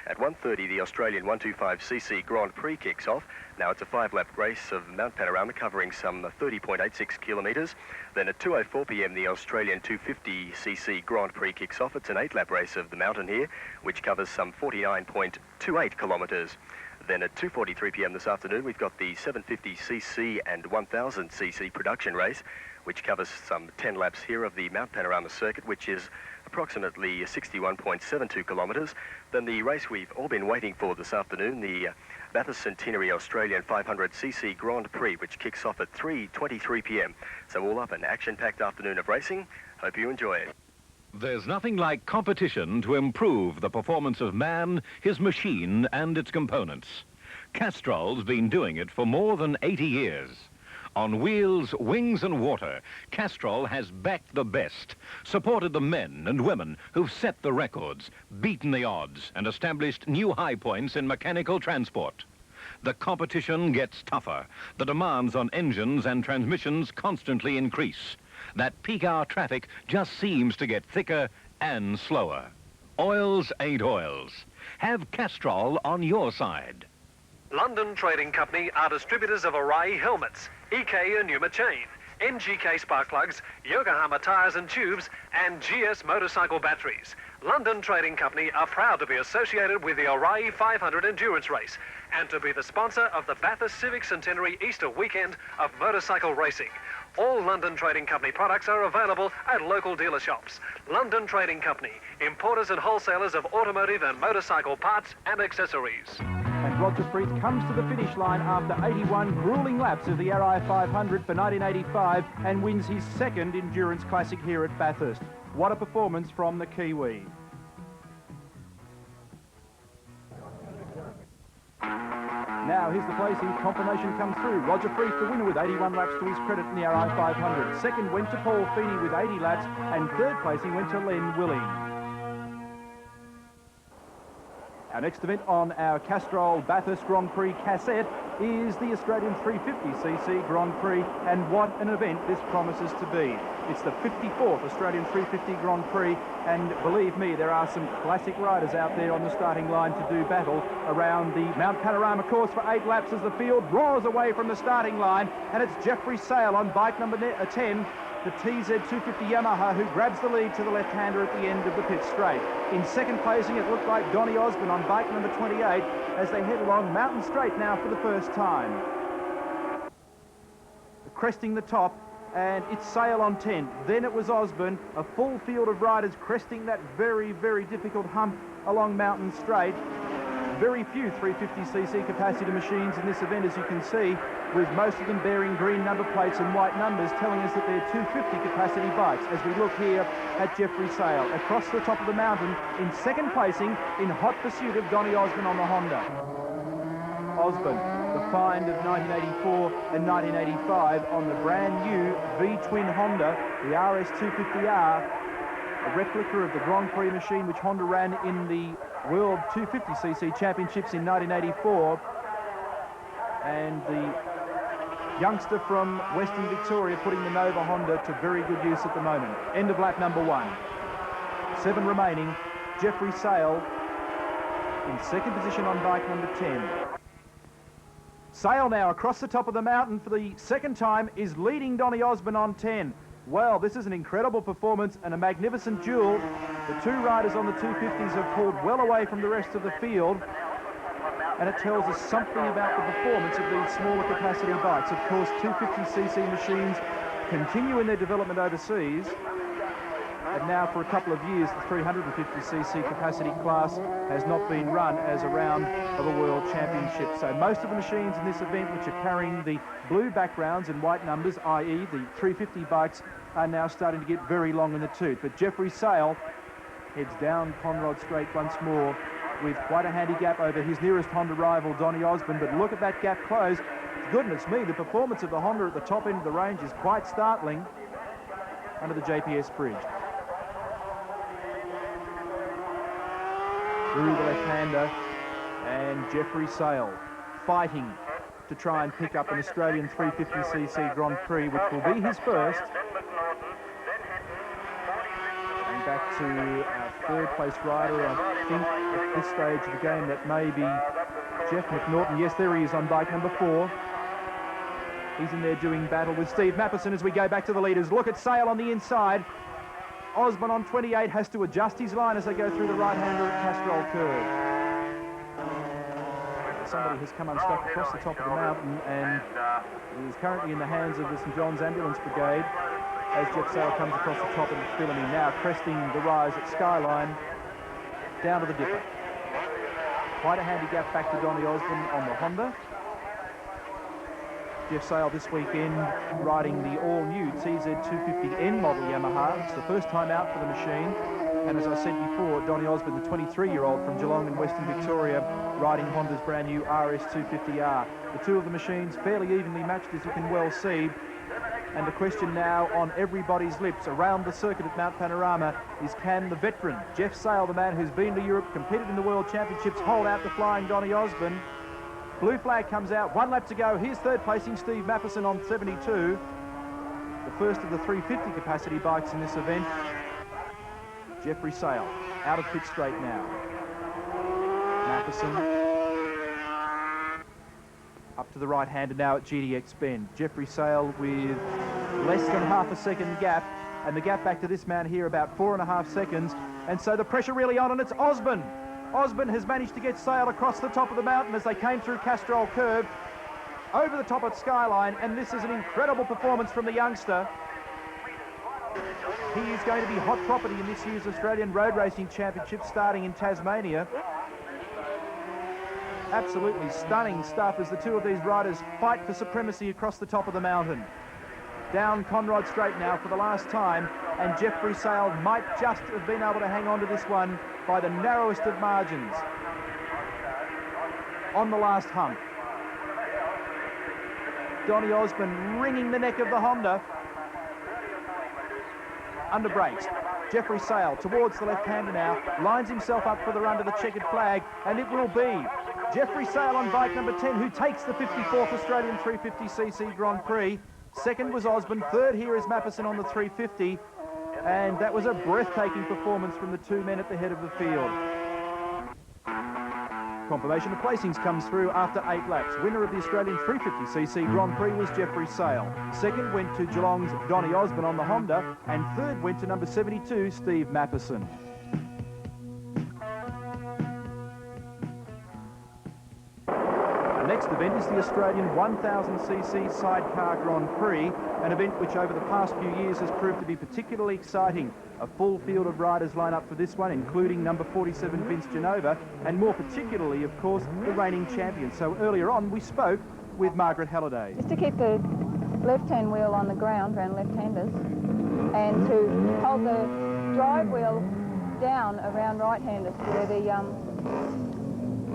At 1:30, the Australian 125cc Grand Prix kicks off. Now it's a 5-lap race of Mount Panorama covering some 30.86 kilometres. Then at 2:04 p.m, the Australian 250cc Grand Prix kicks off. It's an 8-lap race of the mountain here, which covers some 49.28 kilometres. Then at 2:43 p.m. this afternoon, we've got the 750cc and 1000cc production race, which covers some 10 laps here of the Mount Panorama circuit, which is approximately 61.72 kilometres. Then the race we've all been waiting for this afternoon, the Bathurst Centenary Australian 500cc Grand Prix, which kicks off at 3:23 p.m. So all up, an action-packed afternoon of racing. Hope you enjoy it. There's nothing like competition to improve the performance of man, his machine and its components. Castrol's been doing it for more than 80 years. On wheels, wings and water, Castrol has backed the best, supported the men and women who've set the records, beaten the odds and established new high points in mechanical transport. The competition gets tougher. The demands on engines and transmissions constantly increase. That peak hour traffic just seems to get thicker and slower. Oils ain't oils. Have Castrol on your side. London Trading Company are distributors of Array helmets, EK Pneuma chain, NGK spark plugs, Yokohama tyres and tubes, and GS motorcycle batteries. London Trading Company are proud to be associated with the Array 500 endurance race and to be the sponsor of the Bathurst Civic Centenary Easter weekend of motorcycle racing. All London Trading Company products are available at local dealer shops. London Trading Company, importers and wholesalers of automotive and motorcycle parts and accessories. And Roger Freeth comes to the finish line after 81 gruelling laps of the RI 500 for 1985 and wins his second endurance classic here at Bathurst. What a performance from the Kiwi. Now here's the placing. Confirmation comes through. Roger Freeth, the winner, with 81 laps to his credit in the RI 500. Second went to Paul Feeney with 80 laps, and third placing went to Len Willie. Our next event on our Castrol Bathurst Grand Prix cassette is the Australian 350cc Grand Prix, and what an event this promises to be. It's the 54th Australian 350 Grand Prix, and believe me, there are some classic riders out there on the starting line to do battle around the Mount Panorama course for 8 laps as the field roars away from the starting line, and it's Jeffrey Sale on bike number 10, the TZ250 Yamaha, who grabs the lead to the left-hander at the end of the pit straight. In second placing, it looked like Donny Osborne on bike number 28 as they head along Mountain Straight now for the first time. Cresting the top, and it's Sale on 10. Then it was Osborne, a full field of riders cresting that very, very difficult hump along Mountain Straight. Very few 350cc capacity machines in this event, as you can see, with most of them bearing green number plates and white numbers, telling us that they're 250 capacity bikes, as we look here at Jeffrey Sale across the top of the mountain in second placing in hot pursuit of Donny Osborne on the Honda. Osborne, the find of 1984 and 1985 on the brand new V-twin Honda, the RS250R, a replica of the Grand Prix machine which Honda ran in the World 250cc Championships in 1984. And the youngster from Western Victoria putting the Nova Honda to very good use at the moment. End of lap number 1. 7 remaining. Jeffrey Sale in second position on bike number 10. Sale now across the top of the mountain for the second time is leading Donny Osborne on 10. Well, this is an incredible performance and a magnificent duel. The two riders on the 250s have pulled well away from the rest of the field, and it tells us something about the performance of these smaller capacity bikes. Of course, 250cc machines continue in their development overseas, and now for a couple of years the 350cc capacity class has not been run as a round of a world championship. So most of the machines in this event which are carrying the blue backgrounds and white numbers, i.e. the 350 bikes, are now starting to get very long in the tooth. But Jeffrey Sale heads down Conrod Straight once more with quite a handy gap over his nearest Honda rival, Donny Osborne. But look at that gap close. Goodness me, the performance of the Honda at the top end of the range is quite startling under the JPS bridge. Through the left-hander, and Jeffrey Sale fighting to try and pick up an Australian 350cc Grand Prix, which will be his first. And back to our third-place rider, I think at this stage of the game that may be Jeff McNaughton. Yes, there he is on bike number 4. He's in there doing battle with Steve Mappison as we go back to the leaders. Look at Sale on the inside. Osborne on 28 has to adjust his line as they go through the right-hander at Castrol curve. Somebody has come unstuck across the top of the mountain and is currently in the hands of the St John's Ambulance Brigade as Jeff Sale comes across the top of the Philly, now cresting the rise at Skyline down to the dipper. Quite a handy gap back to Donny Osborne on the Honda. Jeff Sale this weekend riding the all-new TZ250N model Yamaha. It's the first time out for the machine. And as I said before, Donny Osborne, the 23-year-old from Geelong in Western Victoria, riding Honda's brand new RS250R. The two of the machines fairly evenly matched, as you can well see. And the question now on everybody's lips around the circuit at Mount Panorama is, can the veteran, Jeff Sale, the man who's been to Europe, competed in the World Championships, hold out the flying Donny Osborne? Blue flag comes out, 1 lap to go. Here's third placing Steve Mappison on 72. The first of the 350 capacity bikes in this event. Jeffrey Sale out of pit straight now. Mappison up to the right-hander now at GDX Bend. Jeffrey Sale with less than half a second gap, and the gap back to this man here about 4.5 seconds. And so the pressure really on, and it's Osborne. Osborne has managed to get Sale across the top of the mountain as they came through Castrol Curve, over the top of Skyline, and this is an incredible performance from the youngster. He is going to be hot property in this year's Australian Road Racing Championship starting in Tasmania. Absolutely stunning stuff as the two of these riders fight for supremacy across the top of the mountain. Down Conrod Straight now for the last time, and Jeffrey Sale might just have been able to hang on to this one by the narrowest of margins. On the last hump. Donny Osborne wringing the neck of the Honda. Under brakes. Jeffrey Sale towards the left-hander now, lines himself up for the run to the checkered flag, and it will be Jeffrey Sale on bike number 10 who takes the 54th Australian 350cc Grand Prix. Second was Osborne, third here is Mappison on the 350, and that was a breathtaking performance from the two men at the head of the field. Confirmation of placings comes through after 8 laps. Winner of the Australian 350cc Grand Prix was Jeffrey Sale. Second went to Geelong's Donny Osborne on the Honda, and third went to number 72, Steve Mappison. The next event is the Australian 1000cc Sidecar Grand Prix, an event which over the past few years has proved to be particularly exciting. A full field of riders line up for this one, including number 47 Vince Genova, and more particularly, of course, the reigning champion. So earlier on, we spoke with Margaret Halliday. Just to keep the left-hand wheel on the ground around left-handers, and to hold the drive wheel down around right-handers where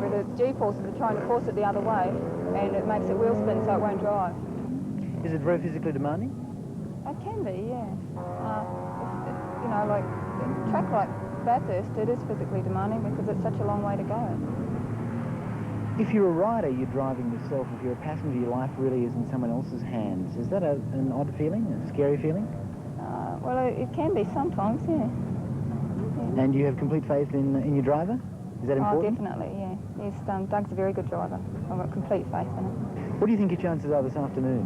the G-forces are trying to force it the other way, and it makes it wheel spin so it won't drive. Is it very physically demanding? It can be, yeah. You know, like a track like Bathurst, it is physically demanding because it's such a long way to go. If you're a rider, you're driving yourself. If you're a passenger, your life really is in someone else's hands. Is that an odd feeling, a scary feeling? Well, it can be sometimes, yeah. And do you have complete faith in your driver? Is that important? Oh, definitely, yeah. Doug's a very good driver. I've got complete faith in him. What do you think your chances are this afternoon?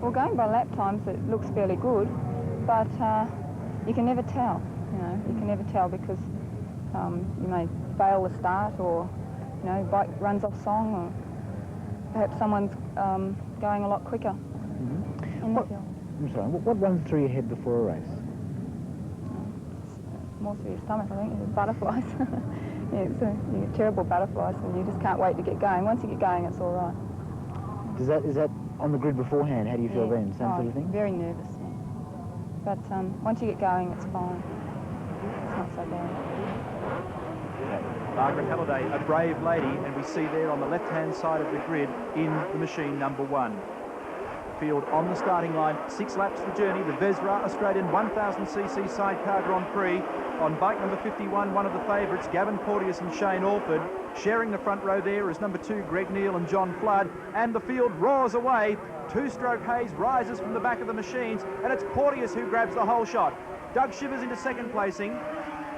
Well, going by lap times, it looks fairly good, but you can never tell, you know. You can never tell because you may fail the start, or, you know, bike runs off song, or perhaps someone's going a lot quicker in the field. I'm sorry, what runs through your head before a race? More through your stomach, I think. It's butterflies. Yeah, you get terrible butterflies, and you just can't wait to get going. Once you get going, it's all right. Is that on the grid beforehand? How do you feel then? Same sort of thing? Very nervous, yeah. But once you get going, it's fine. It's not so bad. Margaret Halliday, a brave lady, and we see there on the left-hand side of the grid in the machine number 1. Field on the starting line, 6 laps the journey, the Vesra Australian 1000cc Sidecar Grand Prix. On bike number 51, one of the favourites, Gavin Porteous and Shane Alford. Sharing the front row there is number 2, Greg Neal and John Flood. And the field roars away. Two-stroke haze rises from the back of the machines, and it's Porteous who grabs the whole shot. Doug Shivers into second placing.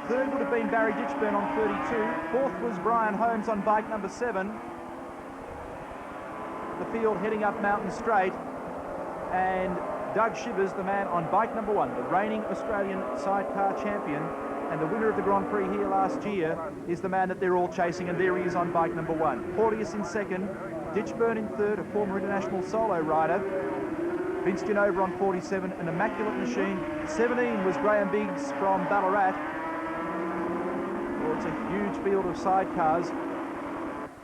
Third would have been Barry Ditchburn on 32. Fourth was Brian Holmes on bike number 7. The field heading up Mountain Straight. And Doug Shivers, the man on bike number 1, the reigning Australian sidecar champion and the winner of the Grand Prix here last year, is the man that they're all chasing, and there he is on bike number 1. Porteous in second, Ditchburn in third, a former international solo rider. Vince Genova on 47, an immaculate machine. 17 was Graham Biggs from Ballarat. Well, it's a huge field of sidecars,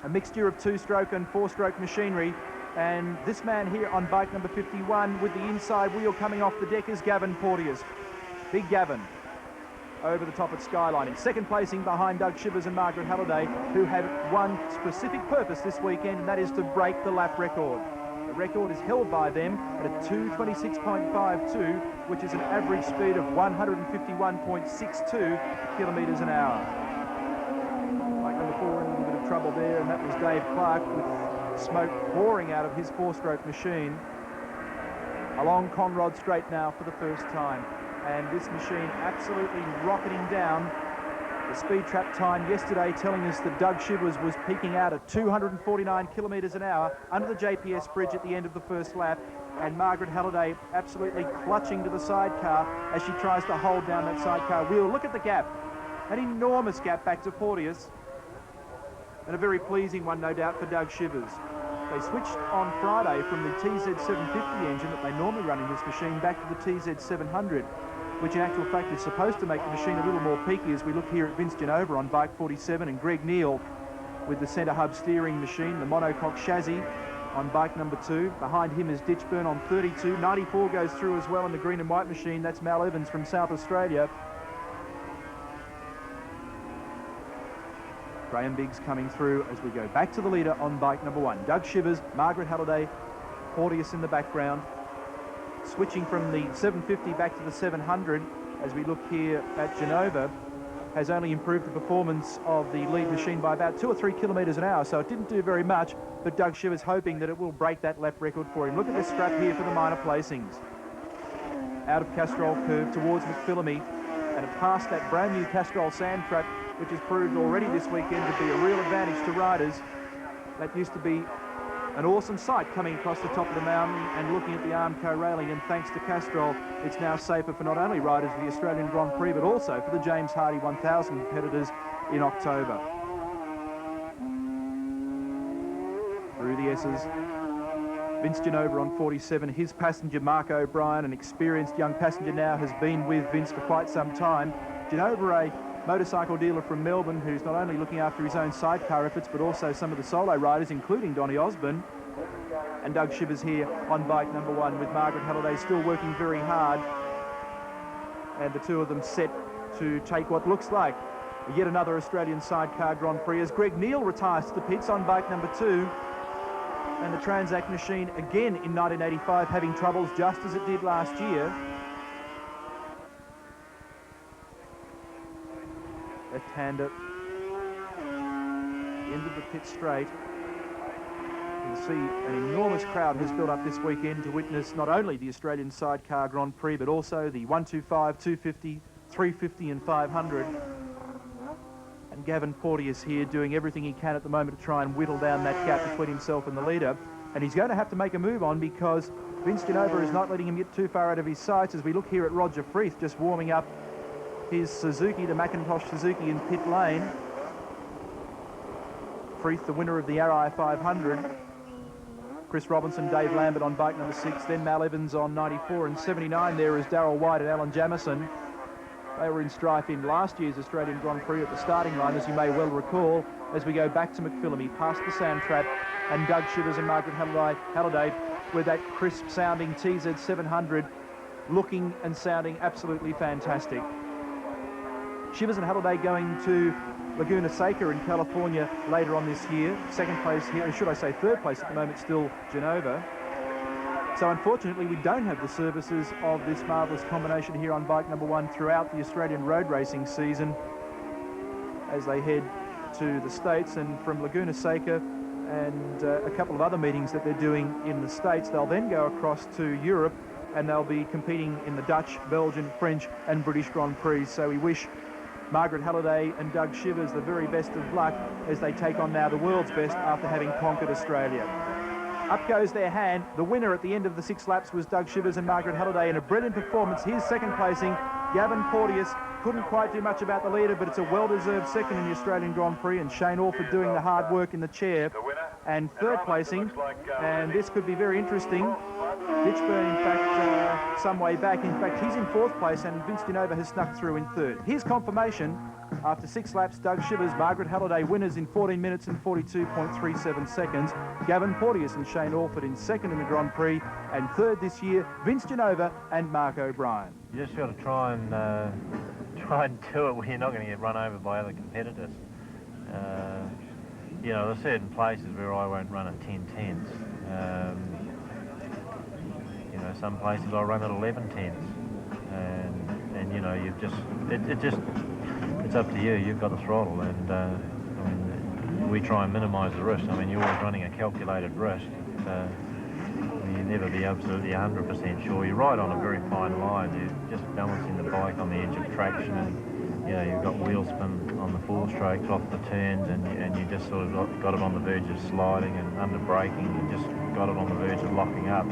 a mixture of 2-stroke and 4-stroke machinery. And this man here on bike number 51 with the inside wheel coming off the deck is Gavin Porteous. Big Gavin over the top at Skyline in second placing behind Doug Shivers and Margaret Halliday, who had one specific purpose this weekend, and that is to break the lap record. The record is held by them at a 2:26.52, which is an average speed of 151.62 kilometres an hour. Bike number 4 in a little bit of trouble there, and that was Dave Clark with smoke pouring out of his 4-stroke machine. Along Conrod Straight now for the first time, and this machine absolutely rocketing down. The speed trap time yesterday telling us that Doug Shivers was peaking out at 249 kilometres an hour under the JPS bridge at the end of the first lap, and Margaret Halliday absolutely clutching to the sidecar as she tries to hold down that sidecar wheel. Look at the gap, an enormous gap back to Porteous, and a very pleasing one, no doubt, for Doug Shivers. They switched on Friday from the TZ750 engine that they normally run in this machine back to the TZ700, which in actual fact is supposed to make the machine a little more peaky, as we look here at Vince Genova on bike 47 and Greg Neal with the centre hub steering machine, the monocoque chassis on bike number 2. Behind him is Ditchburn on 32. 94 goes through as well in the green and white machine. That's Mal Evans from South Australia. Graham Biggs coming through as we go back to the leader on bike number 1. Doug Shivers, Margaret Halliday, Porteous in the background. Switching from the 750 back to the 700 as we look here at Genova has only improved the performance of the lead machine by about 2 or 3 kilometres an hour, so it didn't do very much, but Doug Shivers hoping that it will break that lap record for him. Look at this scrap here for the minor placings. Out of Castrol Curve towards McPhillamy and past that brand new Castrol sand trap, which has proved already this weekend to be a real advantage to riders. That used to be an awesome sight coming across the top of the mountain and looking at the Armco railing, and thanks to Castrol, it's now safer for not only riders of the Australian Grand Prix, but also for the James Hardy 1000 competitors in October. Through the S's, Vince Genova on 47, his passenger Mark O'Brien, an experienced young passenger now, has been with Vince for quite some time. Genova, a motorcycle dealer from Melbourne, who's not only looking after his own sidecar efforts but also some of the solo riders, including Donny Osborne. And Doug Shivers here on bike number 1 with Margaret Halliday still working very hard, and the two of them set to take what looks like yet another Australian Sidecar Grand Prix as Greg Neal retires to the pits on bike number 2, and the Transact machine again in 1985 having troubles just as it did last year. Left-hander into the pit straight. You can see an enormous crowd has built up this weekend to witness not only the Australian Sidecar Grand Prix but also the 125, 250, 350 and 500. And Gavin Porteous here doing everything he can at the moment to try and whittle down that gap between himself and the leader. And he's going to have to make a move on because Vince Genova is not letting him get too far out of his sights as we look here at Roger Freeth just warming up his Suzuki, the Macintosh Suzuki, in pit lane. Freeth, the winner of the RI 500. Chris Robinson, Dave Lambert on bike number 6, then Mal Evans on 94, and 79 there is Darryl White and Alan Jamieson. They were in strife in last year's Australian Grand Prix at the starting line, as you may well recall, as we go back to McPhillamy, past the sand trap, and Doug Shivers and Margaret Halliday with that crisp-sounding TZ700 looking and sounding absolutely fantastic. Shivers and Halliday going to Laguna Seca in California later on this year. Second place here, or should I say third place at the moment, still Genova. So unfortunately, we don't have the services of this marvellous combination here on bike number 1 throughout the Australian road racing season as they head to the States, and from Laguna Seca and a couple of other meetings that they're doing in the States, they'll then go across to Europe and they'll be competing in the Dutch, Belgian, French and British Grand Prix. So we wish Margaret Halliday and Doug Shivers the very best of luck as they take on now the world's best after having conquered Australia. Up goes their hand. The winner at the end of the 6 laps was Doug Shivers and Margaret Halliday in a brilliant performance. Here's second placing. Gavin Porteous couldn't quite do much about the leader, but it's a well-deserved second in the Australian Grand Prix, and Shane Alford doing the hard work in the chair. And third placing, and this could be very interesting, Ditchburn, in fact, some way back. In fact, he's in 4th place, and Vince Genova has snuck through in 3rd. Here's confirmation. After 6 laps, Doug Shivers, Margaret Halliday winners in 14 minutes and 42.37 seconds. Gavin Porteous and Shane Alford in 2nd in the Grand Prix, and 3rd this year, Vince Genova and Mark O'Brien. You just got to try and do it where you're not going to get run over by other competitors. You know, there's certain places where I won't run at 10/10s. You know, some places I run at 11/10s, and you know, you've just it's up to you. You've got the throttle, and I mean, we try and minimise the risk. I mean, you're always running a calculated risk. You never be absolutely 100% sure. You ride on a very fine line. You're just balancing the bike on the edge of traction, and you know, you've got wheel spin on the 4-strokes off the turns, and you just sort of got it on the verge of sliding and under braking. You just got it on the verge of locking up.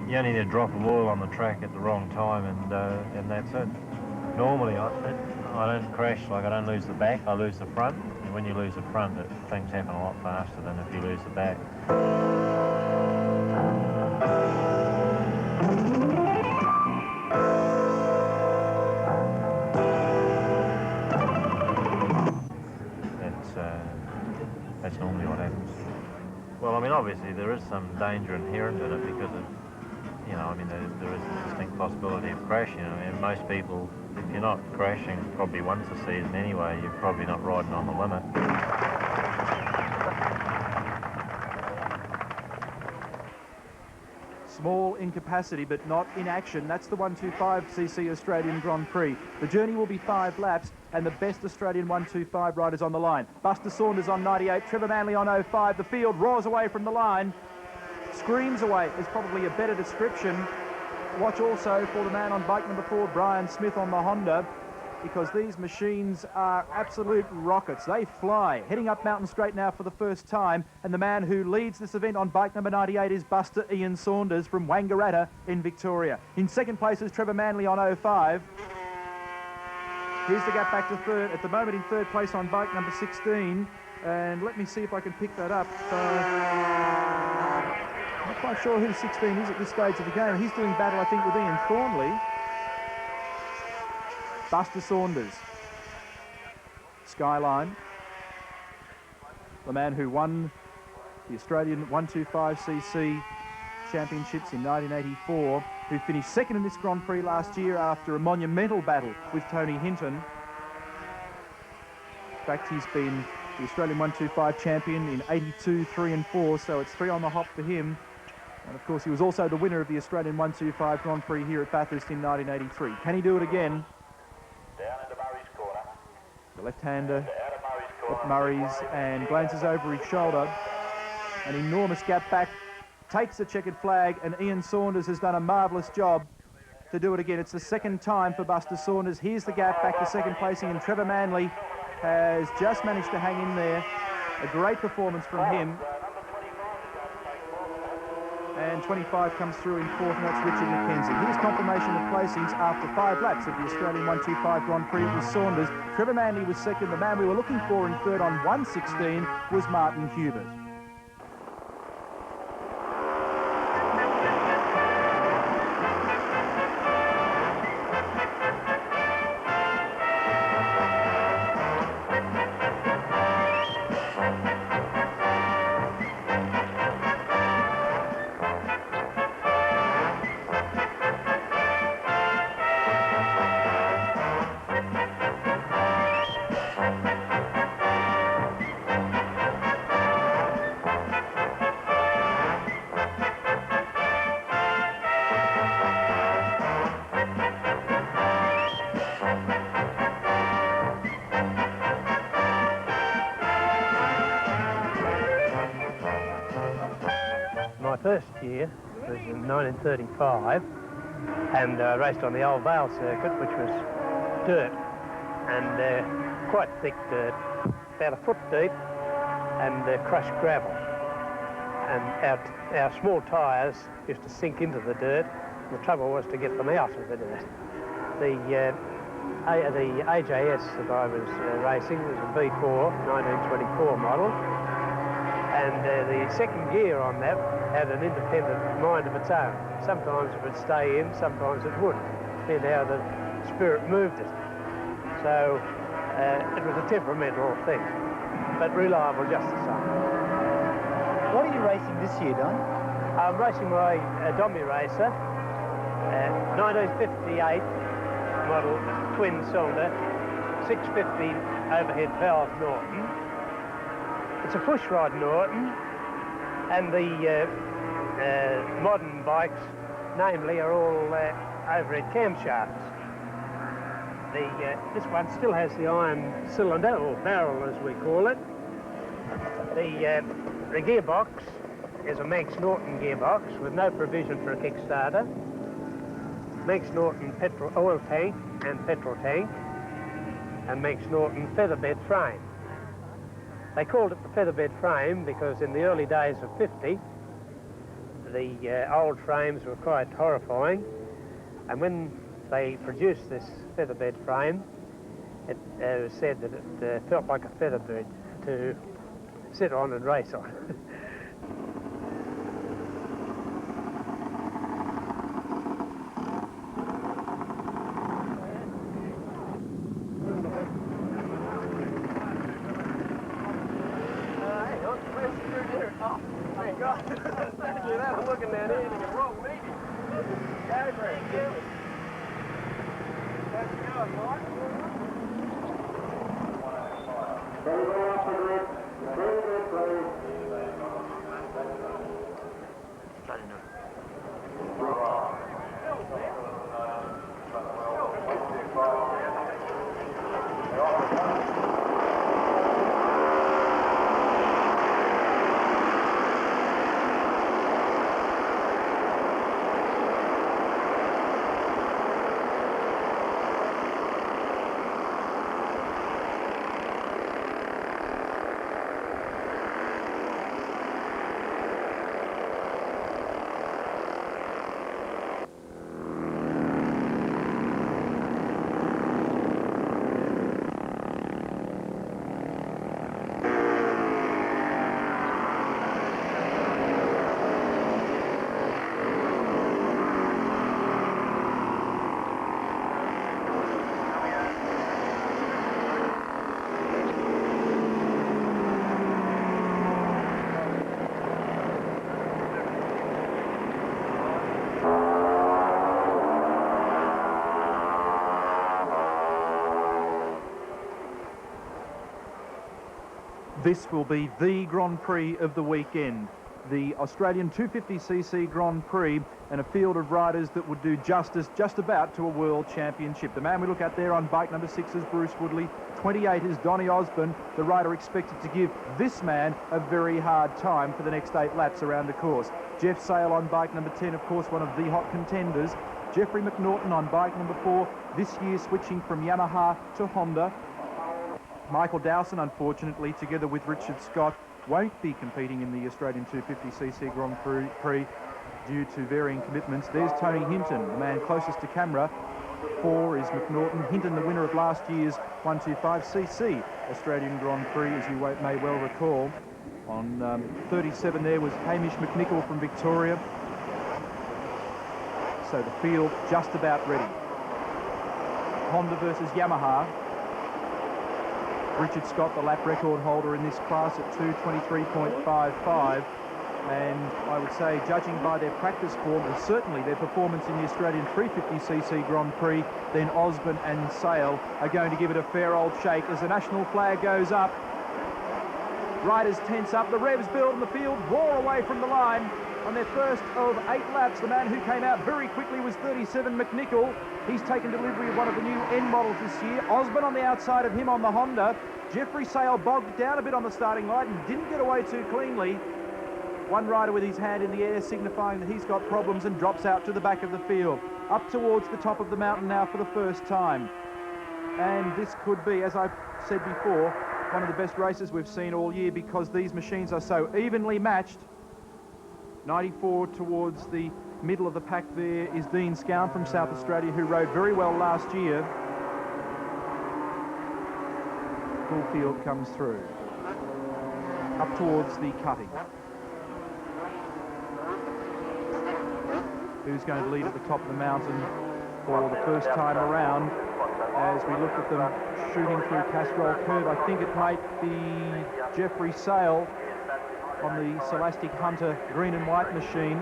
You only need a drop of oil on the track at the wrong time, and that's it. Normally, I don't crash, like I don't lose the back, I lose the front. And when you lose the front, things happen a lot faster than if you lose the back. That's normally what happens. Well, I mean, obviously there is some danger inherent in it because of, you know, I mean, there is a distinct possibility of crashing. I mean, most people, if you're not crashing probably once a season anyway, you're probably not riding on the limit. Small in capacity, but not in action. That's the 125cc Australian Grand Prix. The journey will be 5 laps, and the best Australian 125 riders on the line. Buster Saunders on 98, Trevor Manley on 05. The field roars away from the line. Screams away is probably a better description. Watch also for the man on bike number 4, Brian Smith on the Honda, because these machines are absolute rockets. They fly. Heading up Mountain Straight now for the first time, and the man who leads this event on bike number 98 is Buster Ian Saunders from Wangaratta in Victoria. In 2nd place is Trevor Manley on 05. Here's the gap back to 3rd. At the moment in 3rd place on bike number 16, and let me see if I can pick that up. I'm not quite sure who 16 is at this stage of the game. He's doing battle, I think, with Ian Thornley. Buster Saunders. Skyline. The man who won the Australian 125cc championships in 1984, who finished 2nd in this Grand Prix last year after a monumental battle with Tony Hinton. In fact, he's been the Australian 125 champion in 82, 3 and 4, so it's 3 on the hop for him. And of course, he was also the winner of the Australian 125 Grand Prix here at Bathurst in 1983. Can he do it again? Down into Murray's corner. The left-hander at Murray's Murray's and glances over his shoulder. An enormous gap back, takes the checkered flag, and Ian Saunders has done a marvellous job to do it again. It's the 2nd time for Buster Saunders. Here's the gap back to 2nd placing, and Trevor Manley has just managed to hang in there. A great performance from him. And 25 comes through in 4th, and that's Richard McKenzie. Here's confirmation of placings after 5 laps of the Australian 125 Grand Prix with Saunders. Trevor Manley was 2nd. The man we were looking for in 3rd on 116 was Martin Hubert. first year was in 1935, and I raced on the Old Vale circuit, which was dirt, and quite thick dirt, about a foot deep, and crushed gravel. And our small tyres used to sink into the dirt. The trouble was to get them out of the dirt. The AJS that I was racing was a V4, 1924 model, and the second gear on that had an independent mind of its own. Sometimes it would stay in, sometimes it wouldn't, depending how the spirit moved it. So it was a temperamental thing, but reliable just the same. What are you racing this year, Don? I'm racing my Domi Racer, 1958 model twin cylinder, 650 overhead valve Norton. It's a pushrod Norton, and the modern bikes, namely, are all overhead camshafts. This one still has the iron cylinder, or barrel as we call it. The gearbox is a Manx Norton gearbox with no provision for a kickstarter. Manx Norton petrol oil tank and petrol tank, and Manx Norton featherbed frame. They called it the featherbed frame because in the early days of 50, the old frames were quite horrifying, and when they produced this featherbed frame, it was said that it felt like a featherbed to sit on and race on. This will be the Grand Prix of the weekend. The Australian 250cc Grand Prix, and a field of riders that would do justice just about to a world championship. The man we look at there on bike number 6 is Bruce Woodley. 28 is Donny Osborne, the rider expected to give this man a very hard time for the next 8 laps around the course. Jeff Sale on bike number 10, of course, one of the hot contenders. Jeffrey McNaughton on bike number 4, this year switching from Yamaha to Honda. Michael Dowson, unfortunately, together with Richard Scott, won't be competing in the Australian 250cc Grand Prix due to varying commitments. There's Tony Hinton, the man closest to camera. 4 is McNaughton. Hinton, the winner of last year's 125cc Australian Grand Prix, as you may well recall. On 37 there was Hamish McNichol from Victoria. So the field just about ready. Honda versus Yamaha. Richard Scott, the lap record holder in this class at 2:23.55, and I would say, judging by their practice form and certainly their performance in the Australian 350cc Grand Prix, then Osborne and Sale are going to give it a fair old shake as the national flag goes up. Riders tense up, the revs build, and the field roar away from the line. On their first of 8 laps, the man who came out very quickly was 37, McNichol. He's taken delivery of one of the new N models this year. Osborne on the outside of him on the Honda. Jeffrey Sale bogged down a bit on the starting line and didn't get away too cleanly. One rider with his hand in the air signifying that he's got problems and drops out to the back of the field. Up towards the top of the mountain now for the first time. And this could be, as I've said before, one of the best races we've seen all year because these machines are so evenly matched. 94 towards the middle of the pack there is Dean Scown from South Australia, who rode very well last year. Full field comes through. Up towards the cutting. Who's going to lead at the top of the mountain for the first time around as we look at them shooting through Castrol Curve? I think it might be Jeffrey Sale on the Scholastic Hunter green and white machine.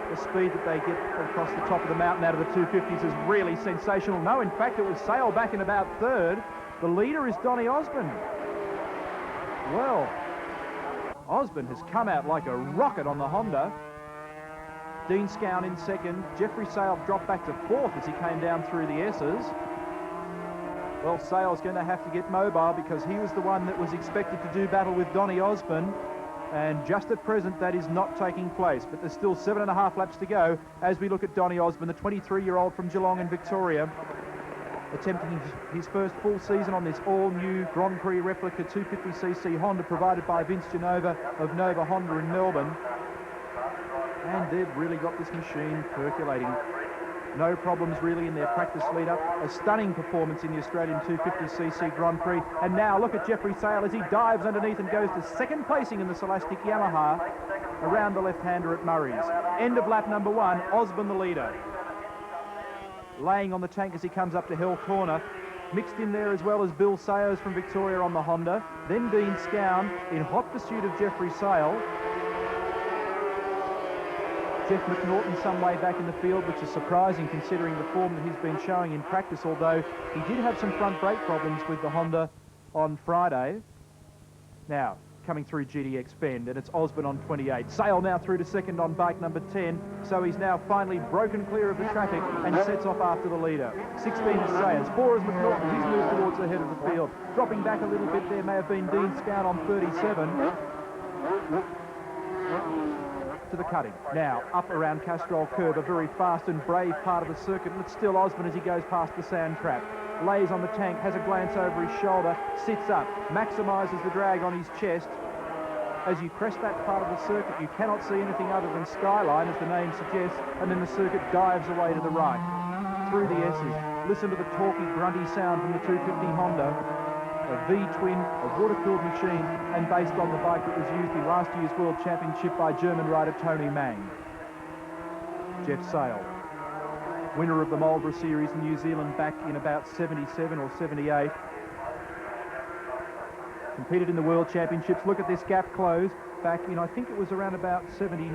The speed that they get across the top of the mountain out of the 250s is really sensational. No, in fact, it was Sale back in about third. The leader is Donny Osborne. Well, Osborne has come out like a rocket on the Honda. Dean Scown in second. Jeffrey Sale dropped back to fourth as he came down through the S's. Well, Sale's going to have to get mobile because he was the one that was expected to do battle with Donny Osborne. And just at present, that is not taking place. But there's still 7.5 laps to go as we look at Donny Osborne, the 23-year-old from Geelong in Victoria, attempting his first full season on this all-new Grand Prix replica 250cc Honda provided by Vince Genova of Nova Honda in Melbourne. And they've really got this machine percolating. No problems really in their practice lead-up. A stunning performance in the Australian 250cc Grand Prix. And now look at Jeffrey Sale as he dives underneath and goes to second placing in the Scholastic Yamaha around the left-hander at Murray's. End of lap number 1, Osborne the leader. Laying on the tank as he comes up to Hell Corner. Mixed in there as well as Bill Sayers from Victoria on the Honda. Then Dean Scown in hot pursuit of Jeffrey Sale. Jeff McNaughton some way back in the field, which is surprising considering the form that he's been showing in practice, although he did have some front brake problems with the Honda on Friday. Now, coming through GDX Bend, and it's Osborne on 28. Sale now through to second on bike number 10, so he's now finally broken clear of the traffic and sets off after the leader. 16 is Sayers, 4 is McNaughton, he's moved towards the head of the field. Dropping back a little bit there may have been Dean Scown on 37. To the cutting. Now, up around Castrol Curve, a very fast and brave part of the circuit, and it's still Osborne as he goes past the sand trap. Lays on the tank, has a glance over his shoulder, sits up, maximises the drag on his chest. As you crest that part of the circuit, you cannot see anything other than skyline, as the name suggests, and then the circuit dives away to the right. Through the S's. Listen to the talky, grunty sound from the 250 Honda. A V-twin, a water-cooled machine, and based on the bike that was used in last year's World Championship by German rider Tony Mang. Jeff Sale, winner of the Marlborough Series in New Zealand back in about 77 or 78. Competed in the World Championships. Look at this gap close back in, I think it was around about 79.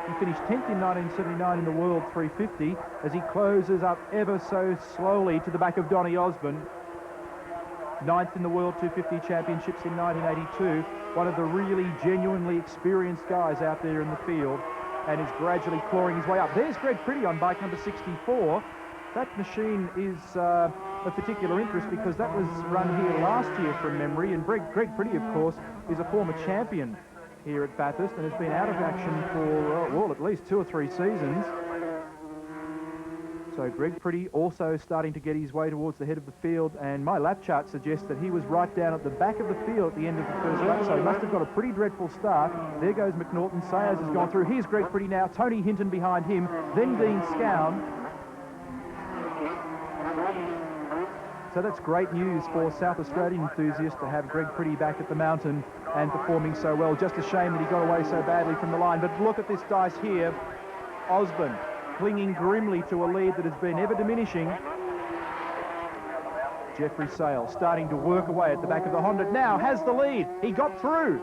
He finished 10th in 1979 in the World 350 as he closes up ever so slowly to the back of Donny Osborne. 9th in the World 250 Championships in 1982. One of the really genuinely experienced guys out there in the field, and is gradually clawing his way up. There's Greg Pretty on bike number 64. That machine is of particular interest because that was run here last year from memory, and Greg Pretty, of course, is a former champion here at Bathurst and has been out of action for, well, at least 2 or 3 seasons. So Greg Pretty also starting to get his way towards the head of the field, and my lap chart suggests that he was right down at the back of the field at the end of the first lap, so he must have got a pretty dreadful start. There goes McNaughton. Sayers has gone through. Here's Greg Pretty now. Tony Hinton behind him. Then Dean Scown. So that's great news for South Australian enthusiasts to have Greg Pretty back at the mountain and performing so well. Just a shame that he got away so badly from the line. But look at this dice here. Osborne clinging grimly to a lead that has been ever diminishing. Jeffrey Sale starting to work away at the back of the Honda. Now has the lead. He got through.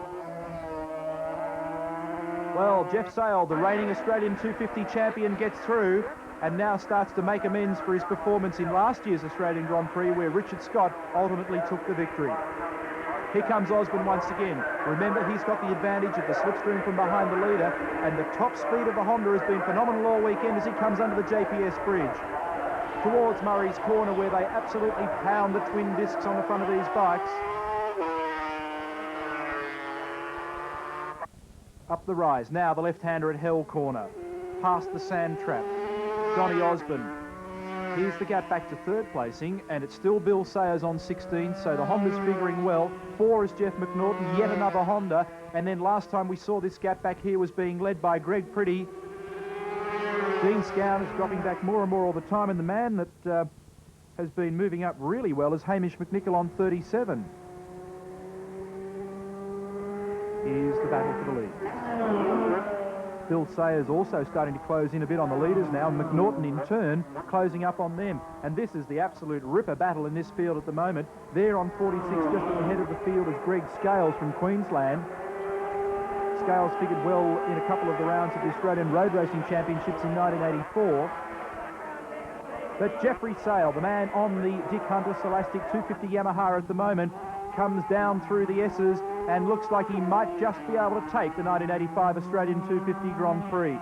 Well, Jeff Sale, the reigning Australian 250 champion, gets through and now starts to make amends for his performance in last year's Australian Grand Prix, where Richard Scott ultimately took the victory. Here comes Osborne once again. Remember, he's got the advantage of the slipstream from behind the leader, and the top speed of the Honda has been phenomenal all weekend as he comes under the JPS bridge. Towards Murray's Corner, where they absolutely pound the twin discs on the front of these bikes. up the rise. Now the left-hander at Hell Corner, past the sand trap. Donny Osborne. Here's the gap back to third placing, and it's still Bill Sayers on 16, so the Honda's figuring well. 4 is Jeff McNaughton, yet another Honda, and then last time we saw this gap back here was being led by Greg Pretty. Dean Scown is dropping back more and more all the time, and the man that has been moving up really well is Hamish McNichol on 37. Here's the battle for the lead. Bill Sayers also starting to close in a bit on the leaders now. McNaughton in turn closing up on them. And this is the absolute ripper battle in this field at the moment. There on 46, just at the head of the field, is Greg Scales from Queensland. Scales figured well in a couple of the rounds of the Australian Road Racing Championships in 1984. But Jeffrey Sale, the man on the Dick Hunter Scholastic 250 Yamaha at the moment, comes down through the S's and looks like he might just be able to take the 1985 Australian 250 Grand Prix.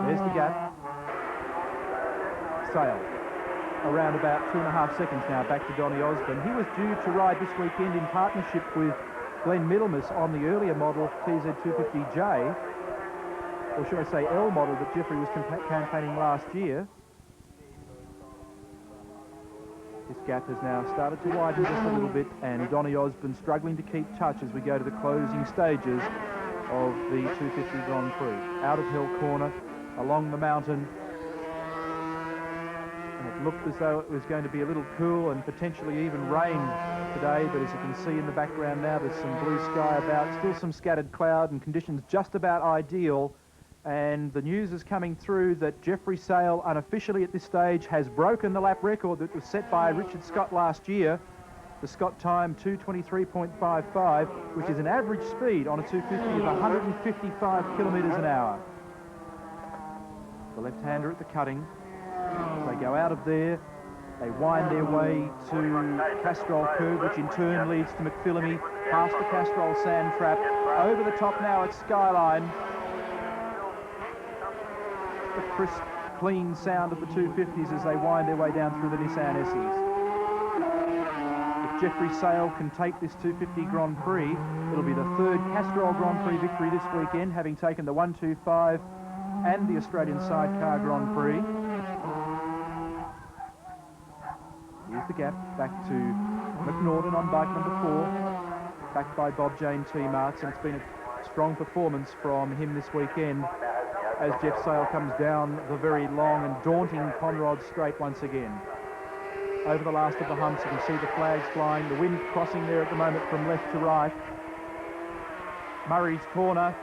There's the gap. Sale, around about 2.5 seconds now, back to Donny Osborne. He was due to ride this weekend in partnership with Glenn Middlemas on the earlier model TZ250J, or should I say L model that Jeffrey was campaigning last year. This gap has now started to widen just a little bit, and Donny Osborne struggling to keep touch as we go to the closing stages of the 250 Grand Prix. Out of Hill Corner, along the mountain, and it looked as though it was going to be a little cool and potentially even rain today, but as you can see in the background now, there's some blue sky about, still some scattered cloud, and conditions just about ideal. And the news is coming through that Jeffrey Sale, unofficially at this stage, has broken the lap record that was set by Richard Scott last year. The Scott time 2:23.55, which is an average speed on a 250 of 155 kilometres an hour. The left-hander at the cutting. They go out of there. They wind their way to Castrol Curve, which in turn leads to McPhillamy, past the Castrol Sand Trap. Over the top now at Skyline. The crisp, clean sound of the 250s as they wind their way down through the Nissan S's. If Jeffrey Sale can take this 250 Grand Prix, it'll be the third Castrol Grand Prix victory this weekend, having taken the 125 and the Australian Sidecar Grand Prix. Here's the gap back to McNaughton on bike number 4, backed by Bob Jane T-Marts, and it's been a strong performance from him this weekend as Jeff Sale comes down the very long and daunting Conrod Straight once again. Over the last of the humps, you can see the flags flying, the wind crossing there at the moment from left to right. Murray's Corner,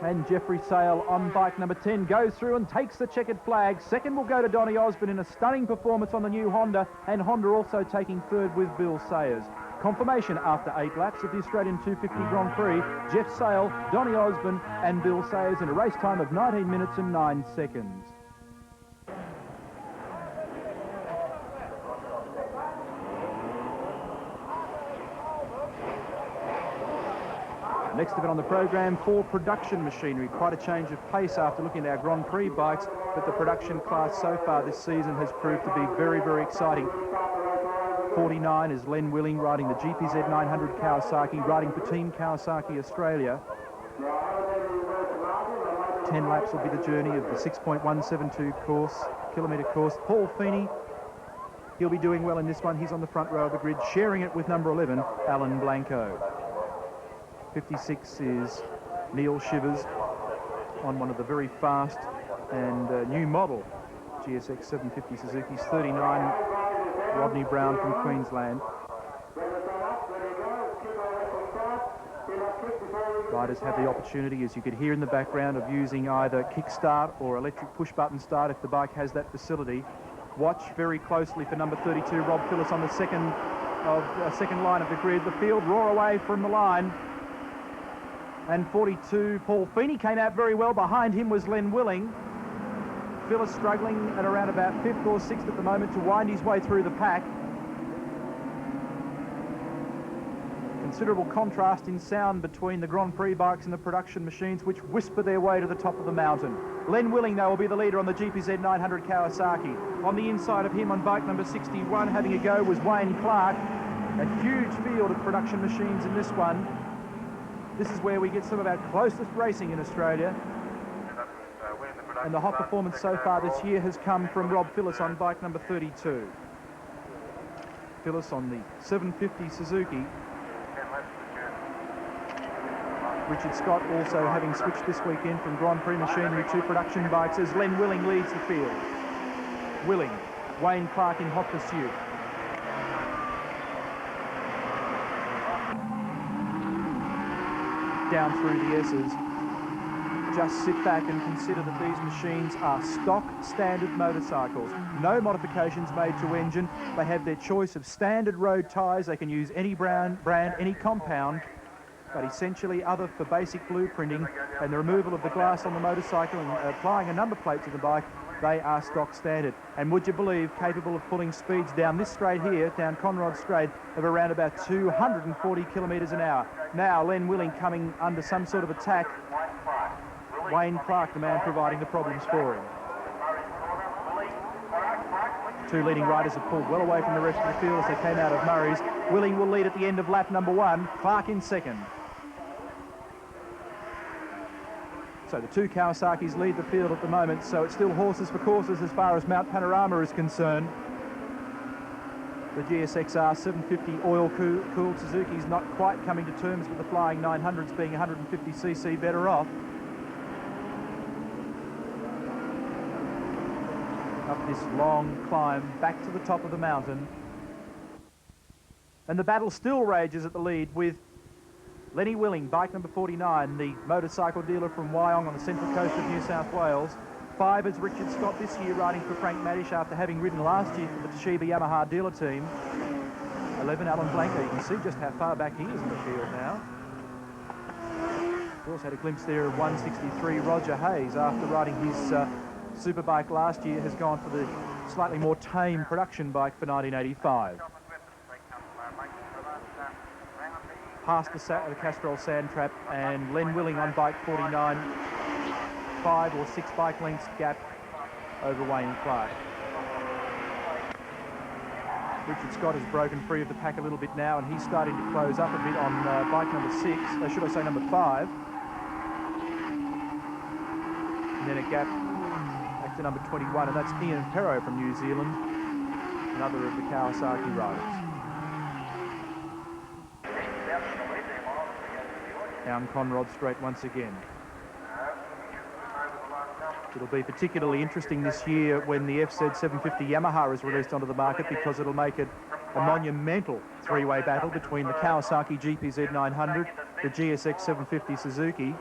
and Jeffrey Sale on bike number 10 goes through and takes the checkered flag. Second will go to Donny Osborne in a stunning performance on the new Honda, and Honda also taking third with Bill Sayers. Confirmation after 8 laps of the Australian 250 Grand Prix, Jeff Sale, Donny Osborne and Bill Sayers in a race time of 19 minutes and 9 seconds. Next event on the program, for production machinery. Quite a change of pace after looking at our Grand Prix bikes, but the production class so far this season has proved to be very, very exciting. 49 is Len Willing riding the GPZ 900 Kawasaki, riding for Team Kawasaki Australia. 10 laps will be the journey of the 6.172 kilometre course. Paul Feeney, he'll be doing well in this one. He's on the front row of the grid, sharing it with number 11, Alan Blanco. 56 is Neil Shivers on one of the very fast and new model GSX 750 Suzuki's. 39, Rodney Brown from Queensland. Riders have the opportunity, as you could hear in the background, of using either kickstart or electric push-button start if the bike has that facility. Watch very closely for number 32, Rob Phillips, on the second line of the grid. The field roar away from the line. And 42, Paul Feeney, came out very well. Behind him was Len Willing. Phillips struggling at around about 5th or 6th at the moment to wind his way through the pack. You can Considerable contrast in sound between the Grand Prix bikes and the production machines, which whisper their way to the top of the mountain. Len Willing, though, will be the leader on the GPZ 900 Kawasaki. On the inside of him on bike number 61, having a go, was Wayne Clark. A huge field of production machines in this one. This is where we get some of our closest racing in Australia. And the hot performance so far this year has come from Rob Phillips on bike number 32. Phillips on the 750 Suzuki. Richard Scott also having switched this weekend from Grand Prix machinery to production bikes as Len Willing leads the field. Willing, Wayne Clark in hot pursuit. Down through the S's. Just sit back and consider that these machines are stock standard motorcycles. No modifications made to engine. They have their choice of standard road tyres. They can use any brand, any compound, but essentially other for basic blueprinting and the removal of the glass on the motorcycle and applying a number plate to the bike, they are stock standard. And would you believe, capable of pulling speeds down this straight here, down Conrod Straight, of around about 240 kilometres an hour. Now Len Willing coming under some sort of attack. Wayne Clark, the man providing the problems for him. Two leading riders have pulled well away from the rest of the field as they came out of Murray's. Willing will lead at the end of lap number 1, Clark in second. So the two Kawasaki's lead the field at the moment, so it's still horses for courses as far as Mount Panorama is concerned. The GSXR 750 oil-cooled Suzuki's not quite coming to terms with the flying 900s being 150cc better off. Up this long climb back to the top of the mountain. And the battle still rages at the lead with Lenny Willing, bike number 49, the motorcycle dealer from Wyong on the central coast of New South Wales. 5 is Richard Scott this year, riding for Frank Madish after having ridden last year for the Toshiba Yamaha dealer team. 11, Alan Blanco. You can see just how far back he is in the field now. We also had a glimpse there of 163 Roger Hayes after riding his superbike last year, has gone for the slightly more tame production bike for 1985. Past the Castrol sand trap, and Len Willing on bike 49, 5 or 6 bike lengths gap over Wayne Clark. Richard Scott has broken free of the pack a little bit now, and he's starting to close up a bit on bike number 6, or should I say number 5. And then a gap back to number 21, and that's Ian Perro from New Zealand, another of the Kawasaki riders. Down Conrod Straight once again. It'll be particularly interesting this year when the FZ 750 Yamaha is released onto the market, because it'll make it a monumental three-way battle between the Kawasaki GPZ 900, the GSX 750 Suzuki,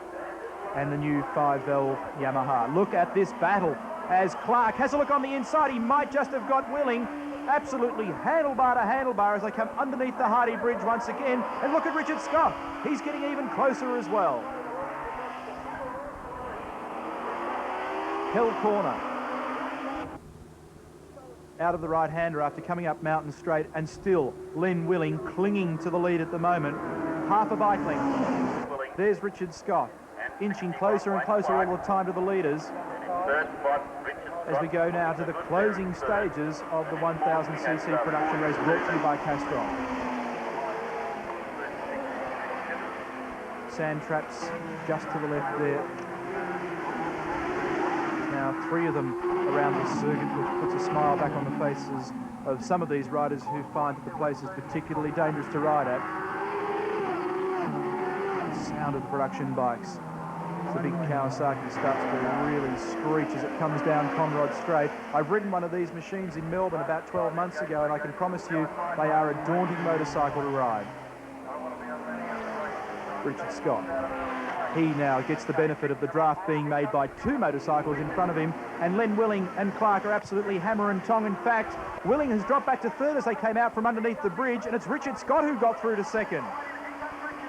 and the new 5-valve Yamaha. Look at this battle as Clark has a look on the inside. He might just have got Willing. Absolutely handlebar to handlebar as they come underneath the Hardy Bridge once again. And look at Richard Scott. He's getting even closer as well. Hell corner. Out of the right-hander after coming up Mountain Straight, and still Len Willing clinging to the lead at the moment. Half a bike length. There's Richard Scott, inching closer and closer all the time to the leaders. As we go now to the closing stages of the 1000cc production race brought to you by Castrol. Sand traps just to the left there. Now 3 of them around the circuit, which puts a smile back on the faces of some of these riders who find that the place is particularly dangerous to ride at. The sound of the production bikes. The big Kawasaki starts to really screech as it comes down Conrod Straight. I've ridden one of these machines in Melbourne about 12 months ago, and I can promise you they are a daunting motorcycle to ride. Richard Scott. He now gets the benefit of the draft being made by 2 motorcycles in front of him, and Len Willing and Clark are absolutely hammer and tong. In fact, Willing has dropped back to 3rd as they came out from underneath the bridge, and it's Richard Scott who got through to 2nd.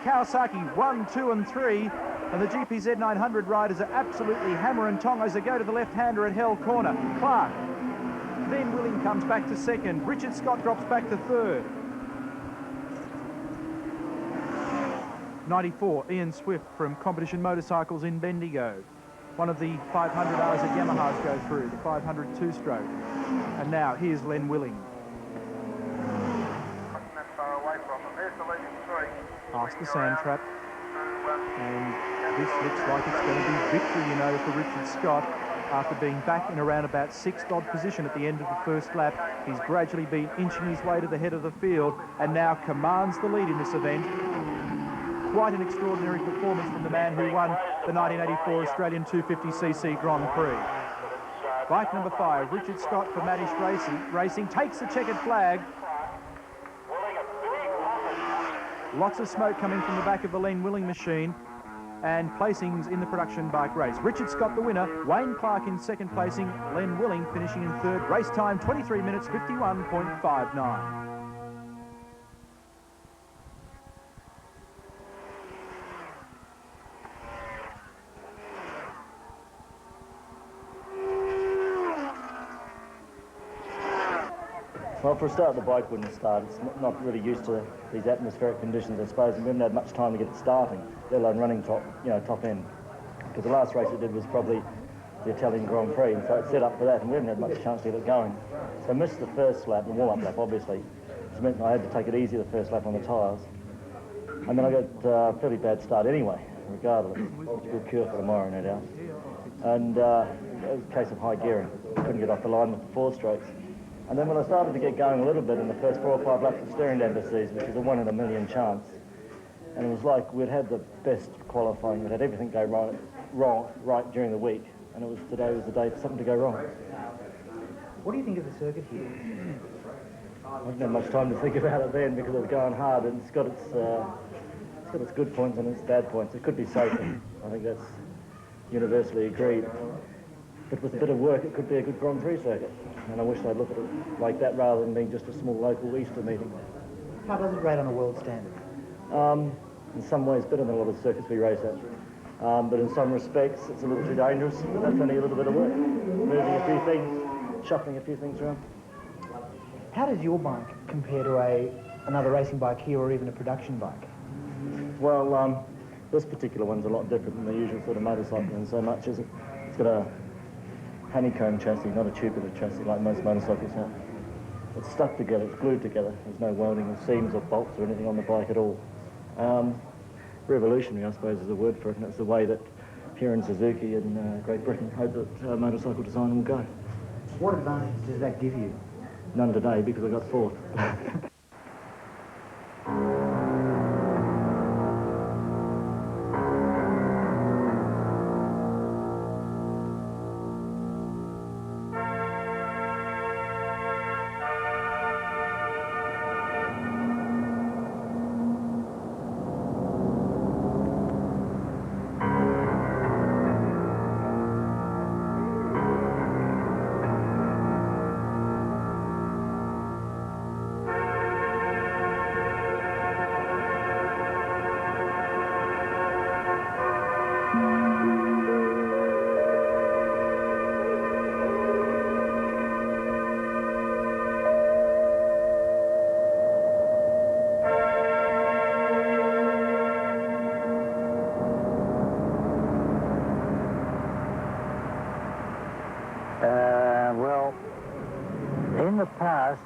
Kawasaki 1, 2 and 3, and the GPZ 900 riders are absolutely hammer and tong as they go to the left-hander at Hell Corner. Clark. Then Willing comes back to 2nd. Richard Scott drops back to 3rd. 94, Ian Swift from Competition Motorcycles in Bendigo. One of the 500Rs that Yamahas go through, the 500 two-stroke. And now, here's Len Willing. Past the sand trap. And this looks like it's going to be victory, you know, for Richard Scott. After being back in around about 6th odd position at the end of the first lap, he's gradually been inching his way to the head of the field and now commands the lead in this event. Quite an extraordinary performance from the man who won the 1984 Australian 250cc Grand Prix. Bike number 5, Richard Scott for Maddish Racing, takes the checkered flag. Lots of smoke coming from the back of the Len Willing machine, and placings in the production bike race. Richard Scott the winner, Wayne Clark in second placing, Len Willing finishing in third. Race time 23 minutes 51.59. Well, for a start, the bike wouldn't start. It's not really used to these atmospheric conditions, I suppose, and we haven't had much time to get it starting, let alone running top end. Because the last race it did was probably the Italian Grand Prix, and so it's set up for that, and we haven't had much chance to get it going. So I missed the first lap, the warm-up lap, obviously, which meant I had to take it easy the first lap on the tyres. And then I got a fairly bad start anyway, regardless, which is a good cure for tomorrow, no doubt. And it was a case of high gearing. Couldn't get off the line with the 4 strokes. And then when I started to get going a little bit in the first 4 or 5 laps of steering down to C's, which is a 1 in a million chance, and it was like we'd had the best qualifying, we'd had everything go right during the week, and today was the day for something to go wrong. What do you think of the circuit here? I didn't have much time to think about it then because it was going hard, and it's got its good points and its bad points. It could be safer. I think that's universally agreed. But with a bit of work, it could be a good Grand Prix circuit. And I wish they'd look at it like that rather than being just a small local Easter meeting. How does it rate on a world standard? In some ways better than a lot of circuits we race at. But in some respects, it's a little too dangerous. That's only a little bit of work. Moving a few things, shuffling a few things around. How does your bike compare to another racing bike here or even a production bike? Well, this particular one's a lot different than the usual sort of motorcycle in so much as it's got a honeycomb chassis, not a tubular chassis like most motorcycles have. It's stuck together, it's glued together. There's no welding of seams or bolts or anything on the bike at all. Revolutionary, I suppose, is the word for it, and it's the way that here in Suzuki and Great Britain hope that motorcycle design will go. What advantage does that give you? None today, because I got 4th. Well, in the past,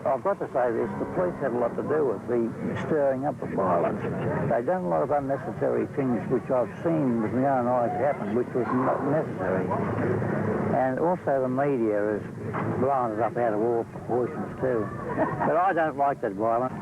I've got to say this, the police had a lot to do with the stirring up of violence. They've done a lot of unnecessary things which I've seen with my own eyes happen, which was not necessary. And also the media has blown it up out of all proportions too. But I don't like that violence.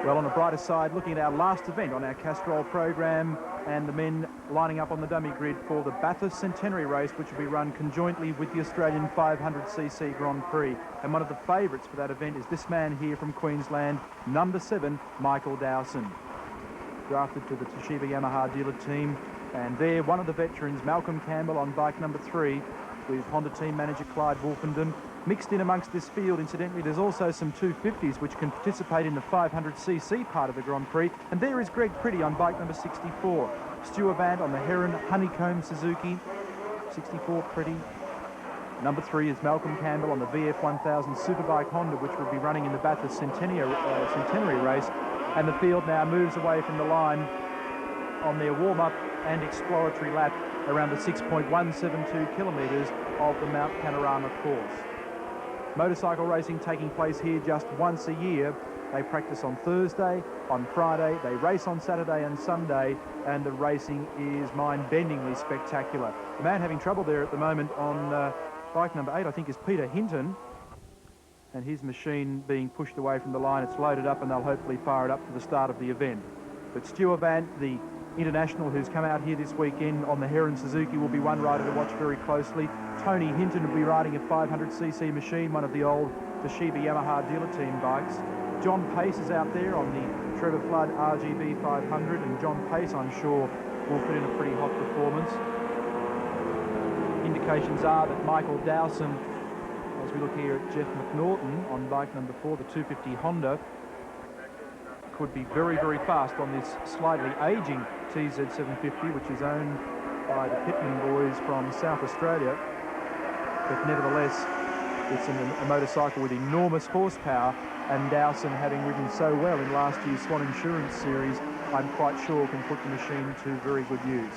Well, on the brighter side, looking at our last event on our Castrol program and the men lining up on the dummy grid for the Bathurst Centenary race, which will be run conjointly with the Australian 500cc Grand Prix. And one of the favourites for that event is this man here from Queensland, number 7, Michael Dowson. Drafted to the Toshiba Yamaha dealer team. And there, one of the veterans, Malcolm Campbell, on bike number 3, with Honda team manager Clyde Wolfenden. Mixed in amongst this field, incidentally, there's also some 250s which can participate in the 500cc part of the Grand Prix. And there is Greg Pretty on bike number 64. Stuart Vant on the Heron Honeycomb Suzuki. 64 Pretty. Number 3 is Malcolm Campbell on the VF 1000 Superbike Honda, which will be running in the Bathurst Centenary race. And the field now moves away from the line on their warm-up and exploratory lap around the 6.172 kilometres of the Mount Panorama course. Motorcycle racing taking place here just once a year. They practice on Thursday, on Friday, they race on Saturday and Sunday, and the racing is mind-bendingly spectacular. The man having trouble there at the moment on bike number 8, I think, is Peter Hinton, and his machine being pushed away from the line. It's loaded up and they'll hopefully fire it up for the start of the event. But Stuart Vant, the international who's come out here this weekend on the Heron Suzuki, will be one rider to watch very closely. Tony Hinton will be riding a 500cc machine, one of the old Toshiba Yamaha dealer team bikes. John Pace is out there on the Trevor Flood RGB 500, and John Pace, I'm sure, will put in a pretty hot performance. Indications are that Michael Dowson, as we look here at Jeff McNaughton on bike number 4, the 250 Honda, could be very, very fast on this slightly aging TZ750, which is owned by the Pittman boys from South Australia. But nevertheless, it's a motorcycle with enormous horsepower, and Dowson, having ridden so well in last year's Swan Insurance Series, I'm quite sure can put the machine to very good use.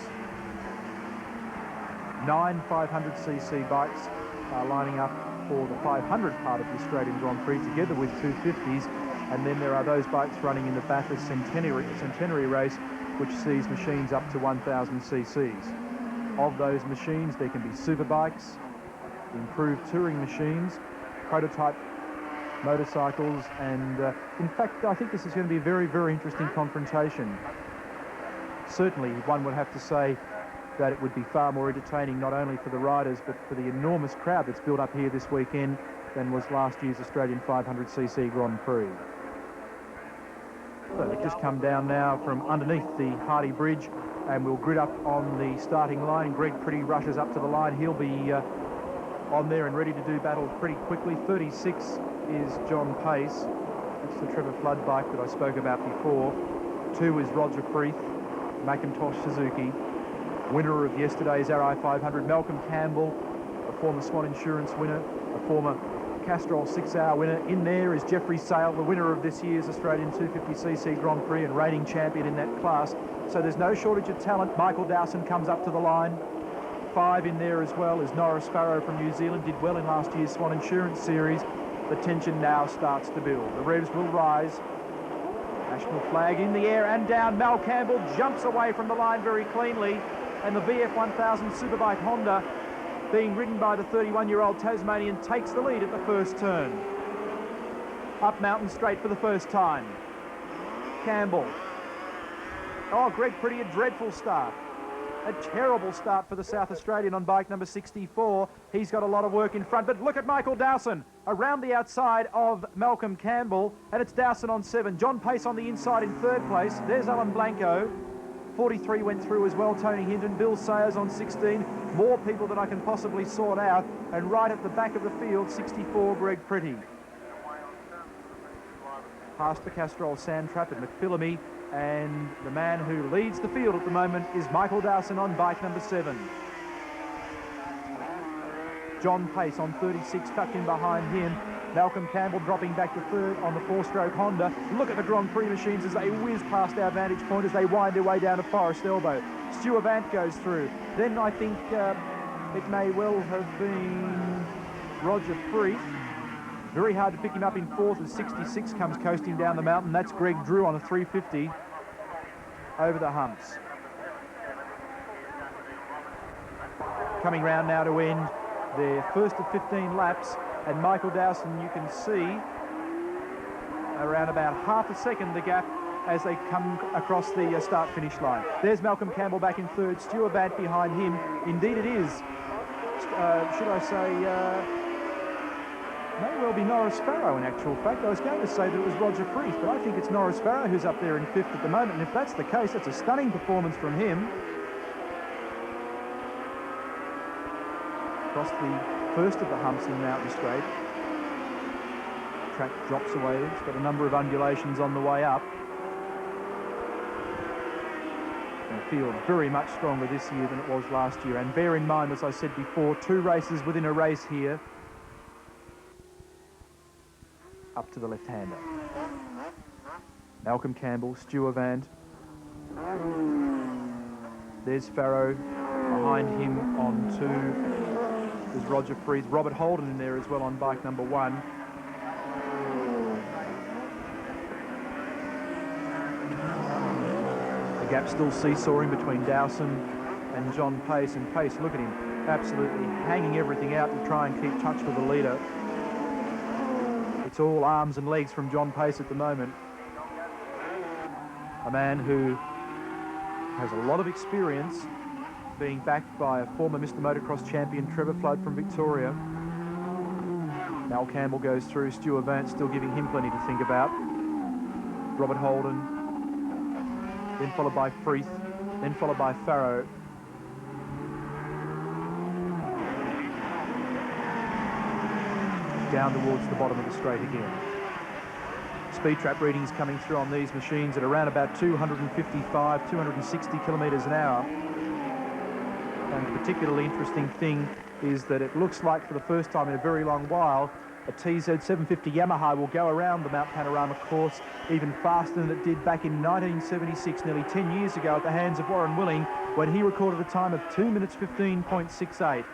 9 500cc bikes are lining up for the 500 part of the Australian Grand Prix, together with 250s, and then there are those bikes running in the Bathurst Centenary race, which sees machines up to 1000 cc's. Of those machines, there can be superbikes, improved touring machines, prototype motorcycles, and in fact, I think this is going to be a very, very interesting confrontation. Certainly, one would have to say that it would be far more entertaining, not only for the riders, but for the enormous crowd that's built up here this weekend than was last year's Australian 500cc Grand Prix. So they've just come down now from underneath the Hardy Bridge, and we'll grid up on the starting line. Greg Pretty rushes up to the line. He'll be on there and ready to do battle pretty quickly. 36 is John Pace. That's the Trevor Flood bike that I spoke about before. 2 is Roger Freeth, Macintosh Suzuki. Winner of yesterday's RI 500, Malcolm Campbell, a former Swan Insurance winner, a former Castrol 6-hour winner. In there is Jeffrey Sale, the winner of this year's Australian 250cc Grand Prix and reigning champion in that class. So there's no shortage of talent. Michael Dowson comes up to the line. 5 in there as well is Norris Farrow from New Zealand, did well in last year's Swan Insurance Series. The tension now starts to build. The revs will rise. National flag in the air and down. Mal Campbell jumps away from the line very cleanly, and the VF 1000 Superbike Honda, being ridden by the 31-year-old Tasmanian, takes the lead at the first turn. Up Mountain Straight for the first time. Campbell. Oh, Greg Pretty, a dreadful start. A terrible start for the South Australian on bike number 64. He's got a lot of work in front, but look at Michael Dowson around the outside of Malcolm Campbell, and it's Dowson on 7. John Pace on the inside in 3rd place. There's Alan Blanco. 43 went through as well, Tony Hinton. Bill Sayers on 16. More people than I can possibly sort out. And right at the back of the field, 64, Greg Pretty. Past the Castrol Sand Trap at McPhillamy, and the man who leads the field at the moment is Michael Dowson on bike number 7. John Pace on 36, tucked in behind him. Malcolm Campbell dropping back to 3rd on the 4-stroke Honda. Look at the Grand Prix machines as they whiz past our vantage point as they wind their way down to Forest Elbow. Stuart Vant goes through. Then I think it may well have been Roger Freeth. Very hard to pick him up in 4th as 66 comes coasting down the mountain. That's Greg Drew on a 350 over the humps. Coming round now to end their first of 15 laps, and Michael Dowson, you can see around about half a second the gap as they come across the start-finish line. There's Malcolm Campbell back in 3rd, Stuart Vant behind him. Indeed it is, should I say, may well be Norris Farrow in actual fact. I was going to say that it was Roger Freeth, but I think it's Norris Farrow who's up there in 5th at the moment, and if that's the case, it's a stunning performance from him. Across the first of the humps in Mountain Straight. Track drops away. It's got a number of undulations on the way up. And the field very much stronger this year than it was last year. And bear in mind, as I said before, 2 races within a race here. Up to the left-hander. Malcolm Campbell, Stu Avant. There's Farrow. Behind him on 2 is Roger Freeth. Robert Holden in there as well on bike number 1. The gap still seesawing between Dowson and John Pace. And Pace, look at him, absolutely hanging everything out to try and keep touch with the leader. It's all arms and legs from John Pace at the moment. A man who has a lot of experience, being backed by a former Mr. Motocross champion, Trevor Flood from Victoria. Mal Campbell goes through, Stu Avant still giving him plenty to think about. Robert Holden, then followed by Freeth, then followed by Farrow. Down towards the bottom of the straight again. Speed trap readings coming through on these machines at around about 255, 260 kilometres an hour. And the particularly interesting thing is that it looks like for the first time in a very long while, a TZ750 Yamaha will go around the Mount Panorama course even faster than it did back in 1976, nearly 10 years ago, at the hands of Warren Willing, when he recorded a time of 2 minutes 15.68.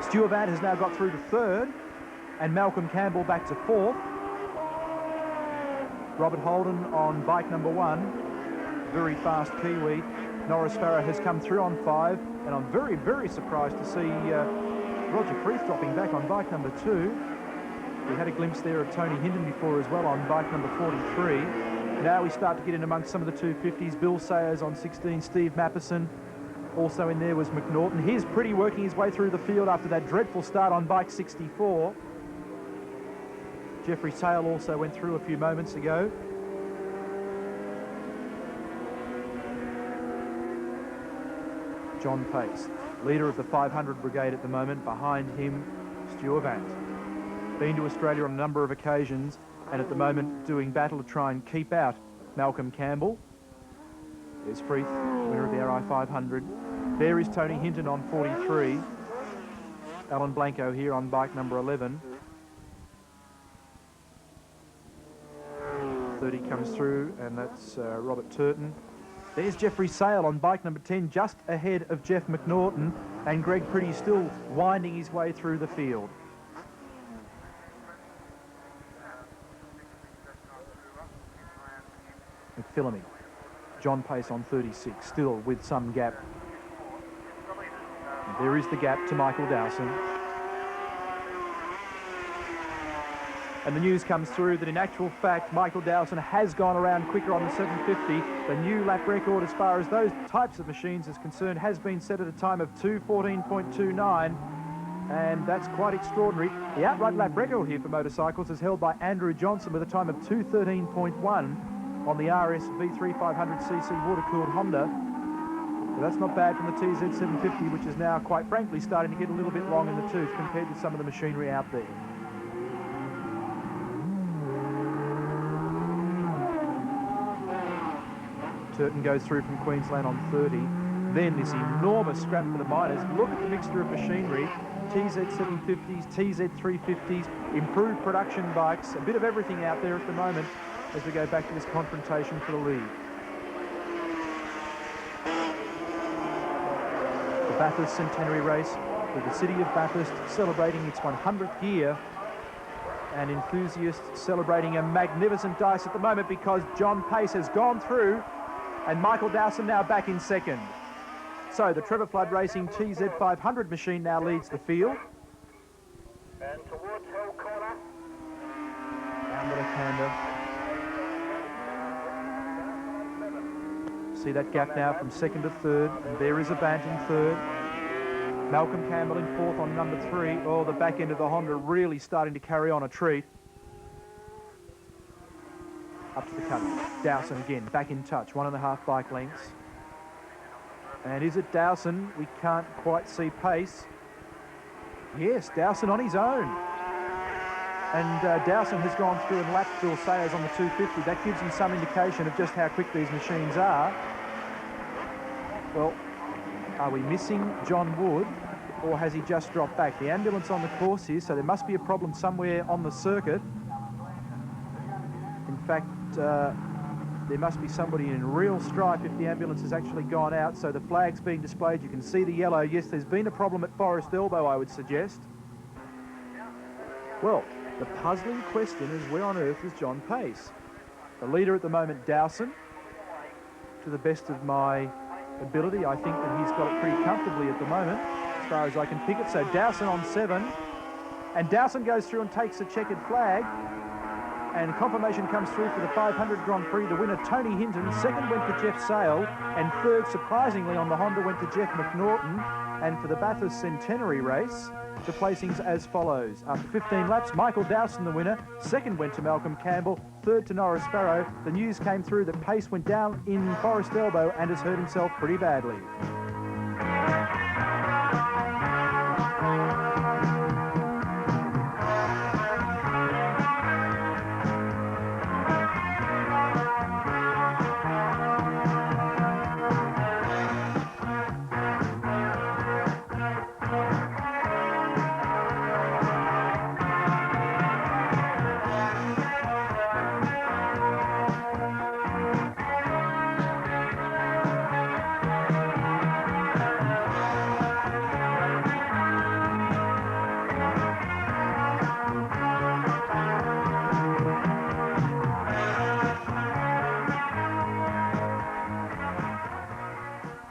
Stu Avant has now got through to 3rd, and Malcolm Campbell back to 4th. Robert Holden on bike number 1, very fast Kiwi. Norris Farrow has come through on 5, and I'm very, very surprised to see Roger Freeth dropping back on bike number 2. We had a glimpse there of Tony Hinton before as well on bike number 43. Now we start to get in amongst some of the 250s. Bill Sayers on 16, Steve Mappison. Also in there was McNaughton. He's pretty working his way through the field after that dreadful start on bike 64. Jeffrey Sale also went through a few moments ago. John Pace, leader of the 500 Brigade at the moment. Behind him, Stu Avant. Been to Australia on a number of occasions, and at the moment doing battle to try and keep out Malcolm Campbell. There's Freeth, winner of the RI 500. There is Tony Hinton on 43. Alan Blanco here on bike number 11. 30 comes through, and that's Robert Turton. There's Jeffrey Sale on bike number 10, just ahead of Jeff McNaughton, and Greg Pretty still winding his way through the field. McPhillamy, John Pace on 36, still with some gap. And there is the gap to Michael Dowson. And the news comes through that in actual fact, Michael Dowson has gone around quicker on the 750. The new lap record as far as those types of machines is concerned has been set at a time of 2:14.29. And that's quite extraordinary. The outright lap record here for motorcycles is held by Andrew Johnson with a time of 2:13.1 on the RS V3 500cc water-cooled Honda. But that's not bad from the TZ750, which is now, quite frankly, starting to get a little bit long in the tooth compared to some of the machinery out there. Turton goes through from Queensland on 30. Then this enormous scrap for the miners. Look at the mixture of machinery. TZ750s, TZ350s, improved production bikes, a bit of everything out there at the moment as we go back to this confrontation for the lead. The Bathurst Centenary race with the city of Bathurst celebrating its 100th year, and enthusiasts celebrating a magnificent dice at the moment because John Pace has gone through and Michael Dowson now back in 2nd. So the Trevor Flood Racing TZ500 machine now leads the field. And towards Hill Corner. Down the left-hander. See that gap now from 2nd to 3rd, and there is Avant in 3rd. Malcolm Campbell in 4th on number 3. Oh, the back end of the Honda really starting to carry on a treat. Up to the cut. Dowson again, back in touch, 1.5 bike lengths. And is it Dowson? We can't quite see Pace. Yes, Dowson on his own. And Dowson has gone through and lapped Bill Sayers on the 250. That gives you some indication of just how quick these machines are. Well, are we missing John Wood, or has he just dropped back? The ambulance on the course here, so there must be a problem somewhere on the circuit. In fact, there must be somebody in real strife if the ambulance has actually gone out. So the flag's being displayed. You can see the yellow. Yes, there's been a problem at Forest Elbow, I would suggest. Well, the puzzling question is, where on earth is John Pace? The leader at the moment, Dowson. To the best of my ability, I think that he's got it pretty comfortably at the moment, as far as I can pick it. So Dowson on 7. And Dowson goes through and takes a checkered flag. And confirmation comes through for the 500 Grand Prix. The winner, Tony Hinton. Second went to Jeff Sale. And third, surprisingly, on the Honda went to Jeff McNaughton. And for the Bathurst Centenary race, the placings as follows. After 15 laps, Michael Dowson the winner. Second went to Malcolm Campbell. Third to Norris Farrow. The news came through that Pace went down in Forest Elbow and has hurt himself pretty badly.